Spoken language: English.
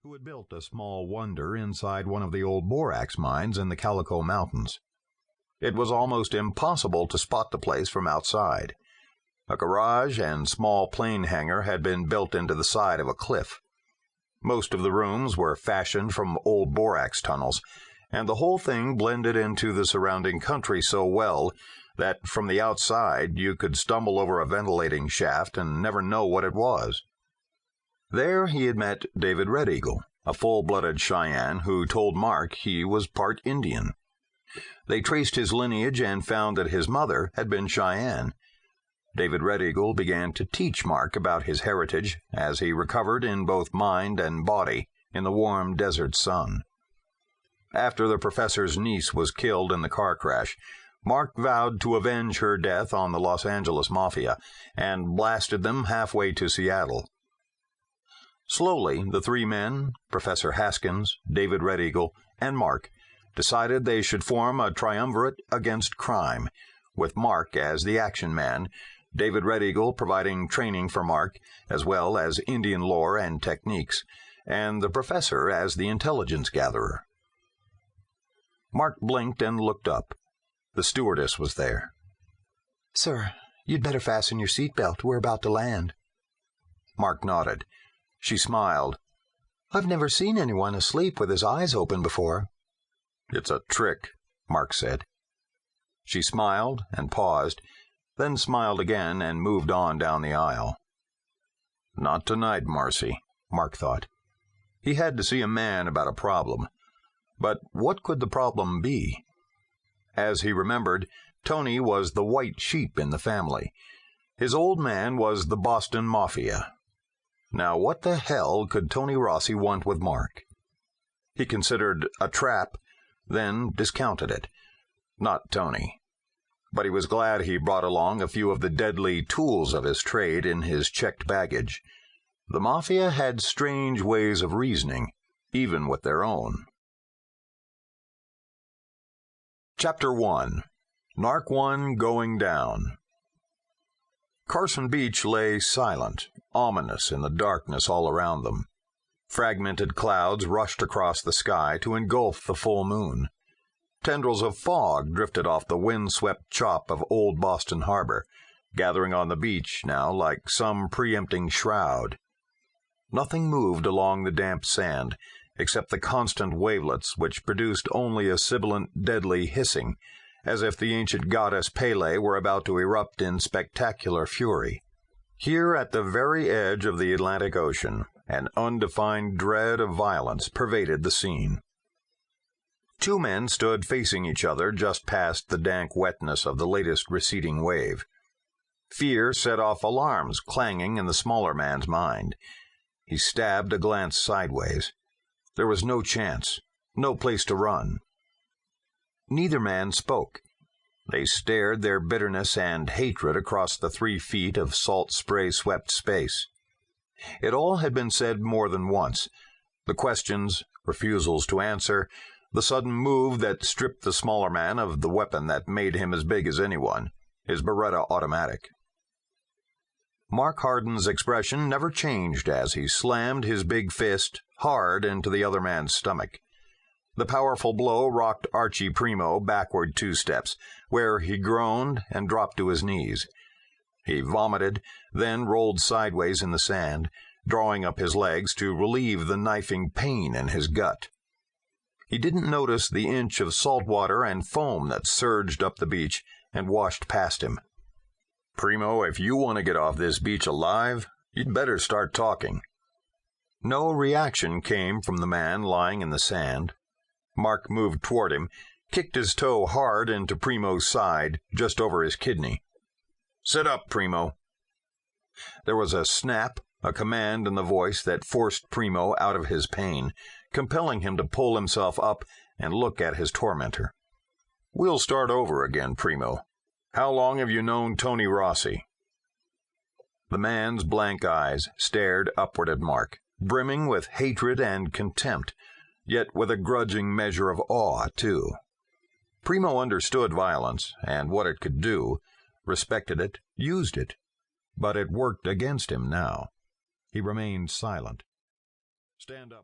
who had built a small wonder inside one of the old borax mines in the Calico Mountains. It was almost impossible to spot the place from outside. A garage and small plane hangar had been built into the side of a cliff. Most of the rooms were fashioned from old borax tunnels, and the whole thing blended into the surrounding country so well that from the outside you could stumble over a ventilating shaft and never know what it was. There he had met David Red Eagle, a full-blooded Cheyenne who told Mark he was part Indian. They traced his lineage and found that his mother had been Cheyenne. David Red Eagle began to teach Mark about his heritage as he recovered in both mind and body in the warm desert sun. After the professor's niece was killed in the car crash, Mark vowed to avenge her death on the Los Angeles Mafia and blasted them halfway to Seattle. Slowly, the three men, Professor Haskins, David Red Eagle, and Mark, decided they should form a triumvirate against crime, with Mark as the action man, David Red Eagle providing training for Mark, as well as Indian lore and techniques, and the professor as the intelligence gatherer. Mark blinked and looked up. The stewardess was there. "Sir, you'd better fasten your seatbelt. We're about to land." Mark nodded. She smiled. "I've never seen anyone asleep with his eyes open before." "It's a trick," Mark said. She smiled and paused, then smiled again and moved on down the aisle. Not tonight, Marcy, Mark thought. He had to see a man about a problem. But what could the problem be? As he remembered, Tony was the white sheep in the family. His old man was the Boston Mafia. Now what the hell could Tony Rossi want with Mark? He considered a trap, then discounted it. Not Tony. But he was glad he brought along a few of the deadly tools of his trade in his checked baggage. The Mafia had strange ways of reasoning, even with their own. Chapter 1. Narc 1 Going Down. Carson Beach lay silent, ominous in the darkness all around them. Fragmented clouds rushed across the sky to engulf the full moon. Tendrils of fog drifted off the wind-swept chop of Old Boston Harbor, gathering on the beach now like some preempting shroud. Nothing moved along the damp sand, except the constant wavelets which produced only a sibilant, deadly hissing, as if the ancient goddess Pele were about to erupt in spectacular fury. Here at the very edge of the Atlantic Ocean, an undefined dread of violence pervaded the scene. Two men stood facing each other just past the dank wetness of the latest receding wave. Fear set off alarms clanging in the smaller man's mind. He stabbed a glance sideways. There was no chance, no place to run. Neither man spoke. They stared their bitterness and hatred across the 3 feet of salt spray-swept space. It all had been said more than once. The questions, refusals to answer, the sudden move that stripped the smaller man of the weapon that made him as big as anyone, his Beretta automatic. Mark Harden's expression never changed as he slammed his big fist hard into the other man's stomach. The powerful blow rocked Archie Primo backward 2 steps, where he groaned and dropped to his knees. He vomited, then rolled sideways in the sand, drawing up his legs to relieve the knifing pain in his gut. He didn't notice the inch of salt water and foam that surged up the beach and washed past him. "Primo, if you want to get off this beach alive, you'd better start talking." No reaction came from the man lying in the sand. Mark moved toward him, kicked his toe hard into Primo's side, just over his kidney. "Sit up, Primo." There was a snap, a command in the voice that forced Primo out of his pain, compelling him to pull himself up and look at his tormentor. "We'll start over again, Primo. How long have you known Tony Rossi?" The man's blank eyes stared upward at Mark, brimming with hatred and contempt, yet with a grudging measure of awe, too. Primo understood violence and what it could do, respected it, used it, but it worked against him now. He remained silent. "Stand up."